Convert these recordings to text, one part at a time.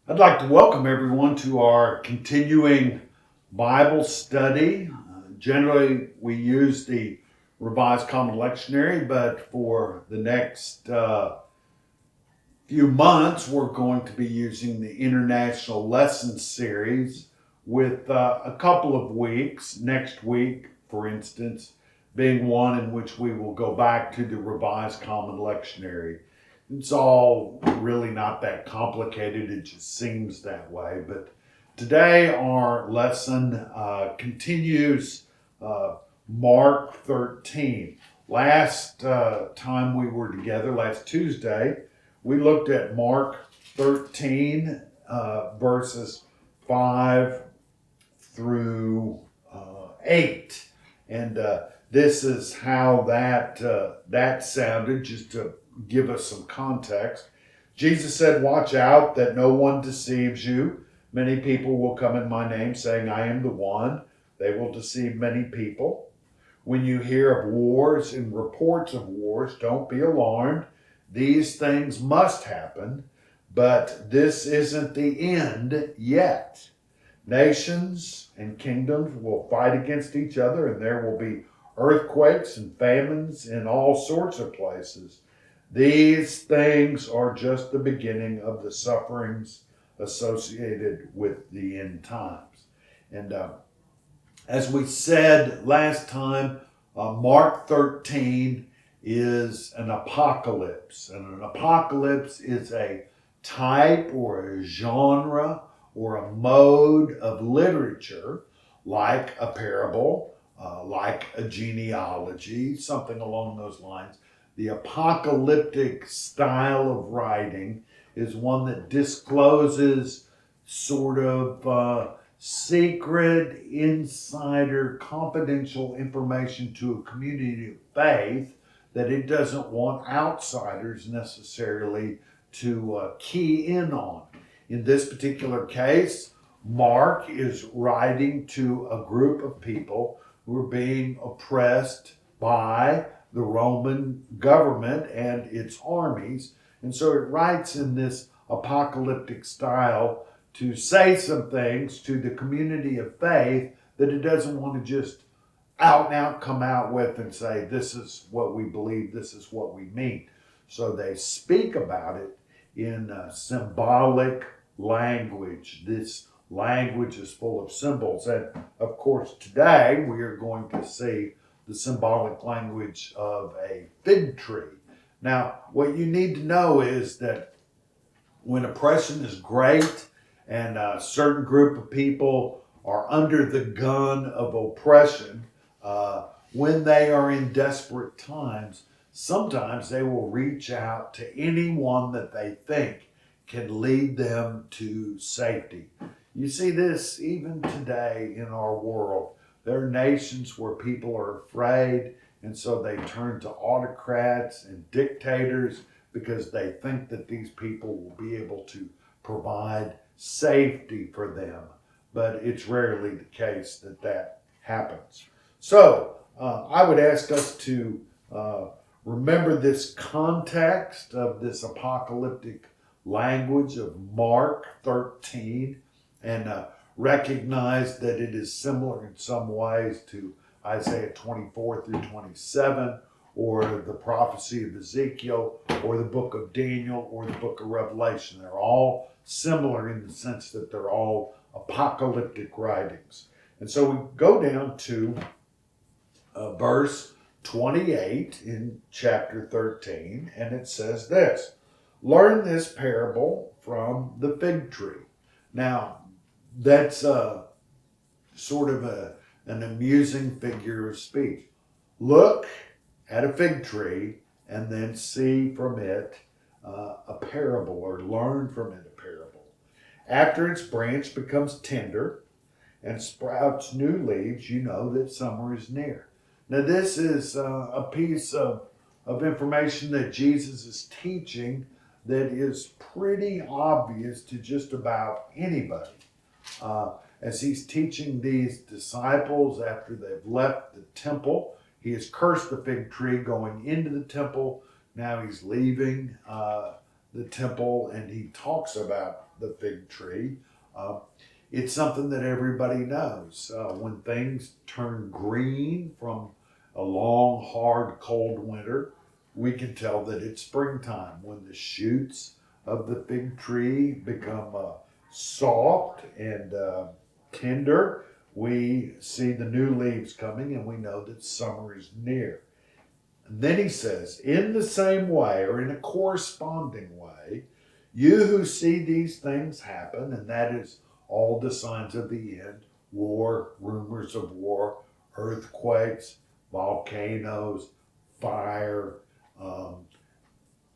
I'd like to welcome everyone to our continuing Bible study. Generally, we use the Revised Common Lectionary, but for the next few months, we're going to be using the International Lesson Series with a couple of weeks. Next week, for instance, being one in which we will go back to the Revised Common Lectionary. It's all really not that complicated, it just seems that way. But today, our lesson continues Mark 13. Last time we were together, last Tuesday, we looked at Mark 13, verses 5 through 8. And this is how that sounded, just to give us some context. Jesus said, "Watch out that no one deceives you. Many people will come in my name saying, 'I am the one.' They will deceive many people. When you hear of wars and reports of wars, don't be alarmed. These things must happen, but this isn't the end yet. Nations and kingdoms will fight against each other, and there will be earthquakes and famines in all sorts of places. These things are just the beginning of the sufferings associated with the end times." And as we said last time, Mark 13 is an apocalypse. And an apocalypse is a type or a genre or a mode of literature, like a parable, like a genealogy, something along those lines. The apocalyptic style of writing is one that discloses sort of secret, insider, confidential information to a community of faith that it doesn't want outsiders necessarily to key in on. In this particular case, Mark is writing to a group of people who are being oppressed by the Roman government and its armies. And so it writes in this apocalyptic style to say some things to the community of faith that it doesn't want to just out and out come out with and say, "This is what we believe, this is what we mean." So they speak about it in symbolic language. This language is full of symbols. And of course, today we are going to see the symbolic language of a fig tree. Now, what you need to know is that when oppression is great and a certain group of people are under the gun of oppression, when they are in desperate times, sometimes they will reach out to anyone that they think can lead them to safety. You see this even today in our world. There are nations where people are afraid, and so they turn to autocrats and dictators because they think that these people will be able to provide safety for them. But it's rarely the case that that happens. So I would ask us to remember this context of this apocalyptic language of Mark 13 and recognize that it is similar in some ways to Isaiah 24 through 27, or the prophecy of Ezekiel, or the book of Daniel, or the book of Revelation. They're all similar in the sense that they're all apocalyptic writings. And so we go down to verse 28 in chapter 13, and it says this: "Learn this parable from the fig tree." Now, that's sort of an amusing figure of speech. Look at a fig tree and then see from it a parable, or learn from it a parable. After its branch becomes tender and sprouts new leaves, you know that summer is near. Now, this is a piece of information that Jesus is teaching that is pretty obvious to just about anybody. As he's teaching these disciples after they've left the temple, he has cursed the fig tree going into the temple. Now he's leaving the temple, and he talks about the fig tree. Uh, it's something that everybody knows. When things turn green from a long, hard, cold winter, we can tell that it's springtime. When the shoots of the fig tree become soft and tender, we see the new leaves coming and we know that summer is near. And then he says, in the same way, or in a corresponding way, you who see these things happen, and that is all the signs of the end, war, rumors of war, earthquakes, volcanoes, fire. Um,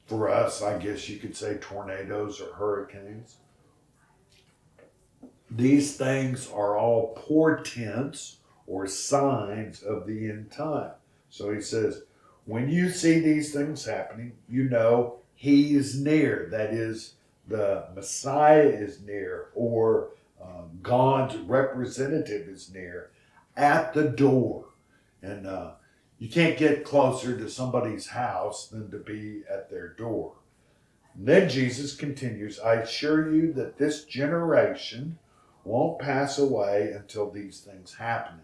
for us, I guess you could say tornadoes or hurricanes. These things are all portents or signs of the end time. So he says, when you see these things happening, you know he is near. That is, the Messiah is near, or God's representative is near at the door. And you can't get closer to somebody's house than to be at their door. And then Jesus continues, I assure you that this generation won't pass away until these things happen.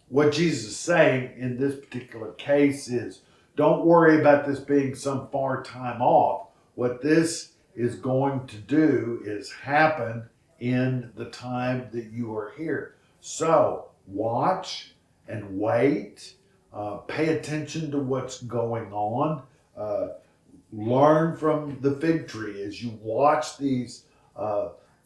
What Jesus is saying in this particular case is, don't worry about this being some far time off. What this is going to do is happen in the time that you are here. So watch and wait. Pay attention to what's going on. Learn from the fig tree as you watch these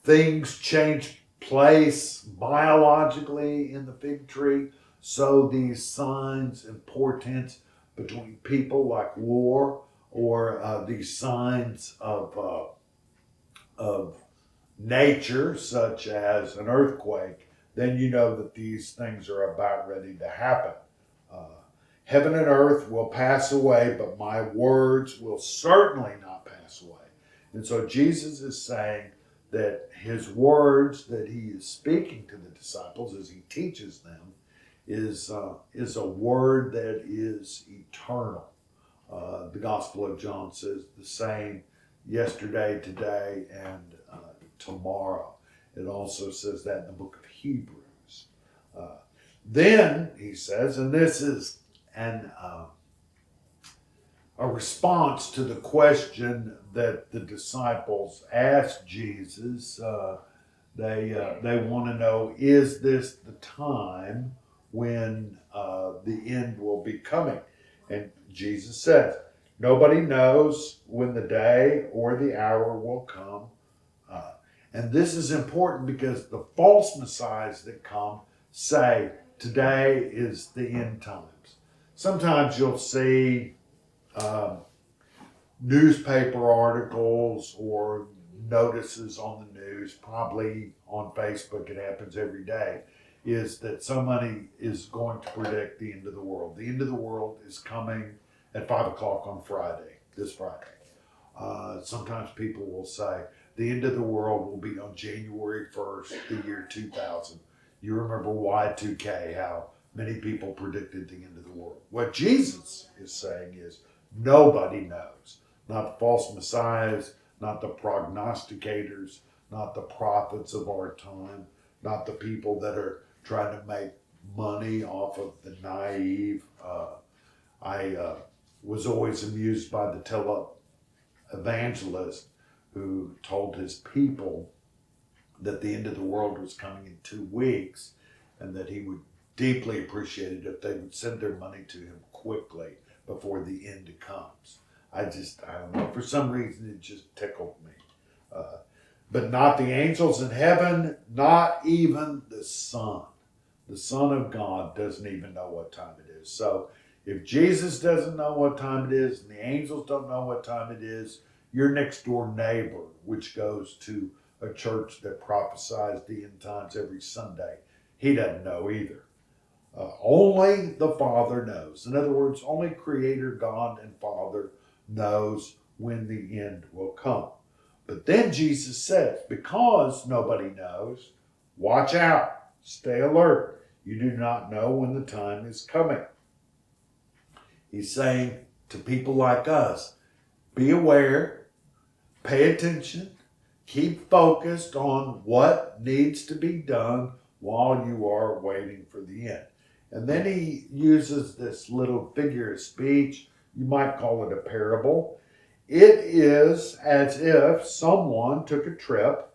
things change place biologically in the fig tree. So these signs and portents between people like war, or these signs of nature, such as an earthquake, then you know that these things are about ready to happen. Uh, Heaven and earth will pass away, but my words will certainly not pass away. And so Jesus is saying that his words that he is speaking to the disciples as he teaches them is a word that is eternal. The Gospel of John says the same yesterday, today, and tomorrow. It also says that in the book of Hebrews. Then he says, and this is a response to the question that the disciples asked Jesus. They want to know, is this the time when the end will be coming? And Jesus says, nobody knows when the day or the hour will come. And this is important because the false messiahs that come say, today is the end times. Sometimes you'll see newspaper articles or notices on the news, probably on Facebook, it happens every day, is that somebody is going to predict the end of the world. The end of the world is coming at 5 o'clock on Friday, this Friday. Sometimes people will say, the end of the world will be on January 1st, the year 2000. You remember Y2K, how many people predicted the end of the world. What Jesus is saying is, nobody knows. Not the false messiahs, not the prognosticators, not the prophets of our time, not the people that are trying to make money off of the naive. I was always amused by the televangelist who told his people that the end of the world was coming in 2 weeks and that he would deeply appreciate it if they would send their money to him quickly before the end comes. I don't know, for some reason it just tickled me. But not the angels in heaven, not even the Son. The Son of God doesn't even know what time it is. So if Jesus doesn't know what time it is and the angels don't know what time it is, your next door neighbor, which goes to a church that prophesies the end times every Sunday, he doesn't know either. Only the Father knows. In other words, only Creator God and Father knows when the end will come. But then Jesus says, because nobody knows, watch out, stay alert. You do not know when the time is coming. He's saying to people like us, be aware, pay attention, Keep focused on what needs to be done while you are waiting for the end. And then he uses this little figure of speech. You might call it a parable. It is as if someone took a trip,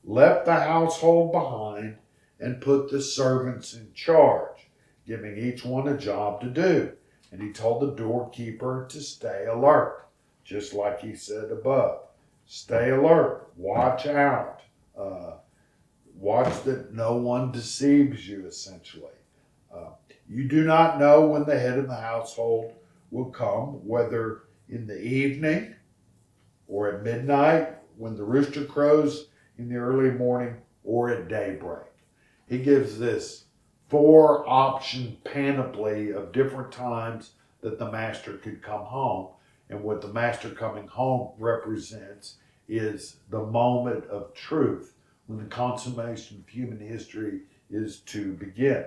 left the household behind, and put the servants in charge, giving each one a job to do. And he told the doorkeeper to stay alert, just like he said above. Stay alert. Watch out. Watch that no one deceives you, essentially. You do not know when the head of the household will come, whether in the evening or at midnight, when the rooster crows in the early morning, or at daybreak. He gives this 4-option panoply of different times that the master could come home. And what the master coming home represents is the moment of truth, when the consummation of human history is to begin.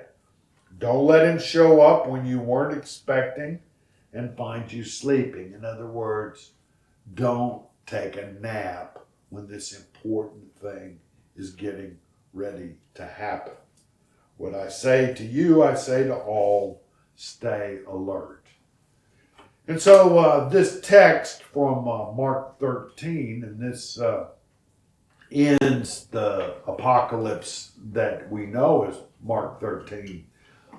Don't let him show up when you weren't expecting and find you sleeping. In other words, don't take a nap when this important thing is getting ready to happen. What I say to you, I say to all, stay alert. And so this text from Mark 13, and this ends the apocalypse that we know as Mark 13.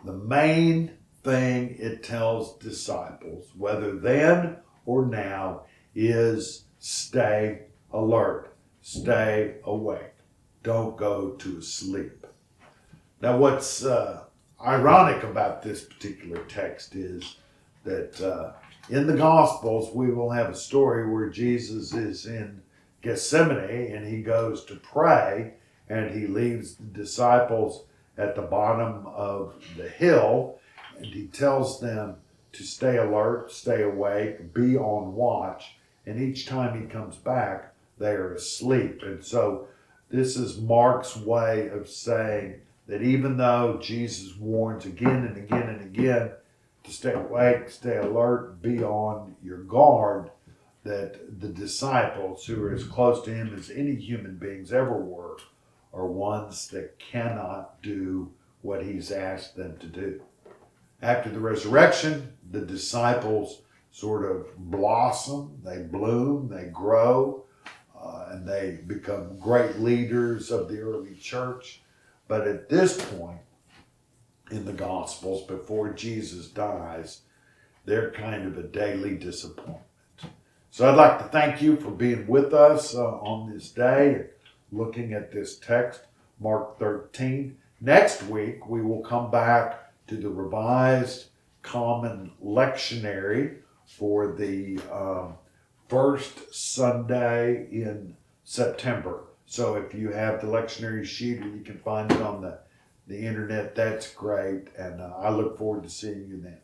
The main thing it tells disciples, whether then or now, is stay alert, stay awake. Don't go to sleep. Now, what's ironic about this particular text is that in the Gospels, we will have a story where Jesus is in Gethsemane and he goes to pray, and he leaves the disciples at the bottom of the hill, and he tells them to stay alert, stay awake, be on watch. And each time he comes back, they are asleep. And so this is Mark's way of saying that even though Jesus warns again and again and again to stay awake, stay alert, be on your guard, that the disciples, who are as close to him as any human beings ever were, are ones that cannot do what he's asked them to do. After the resurrection, the disciples sort of blossom, they bloom, they grow, and they become great leaders of the early church. But at this point in the Gospels, before Jesus dies, they're kind of a daily disappointment. So I'd like to thank you for being with us on this day and looking at this text, Mark 13. Next week, we will come back to the Revised Common Lectionary for the first Sunday in September. So if you have the lectionary sheet, or you can find it on the internet, that's great. And I look forward to seeing you then.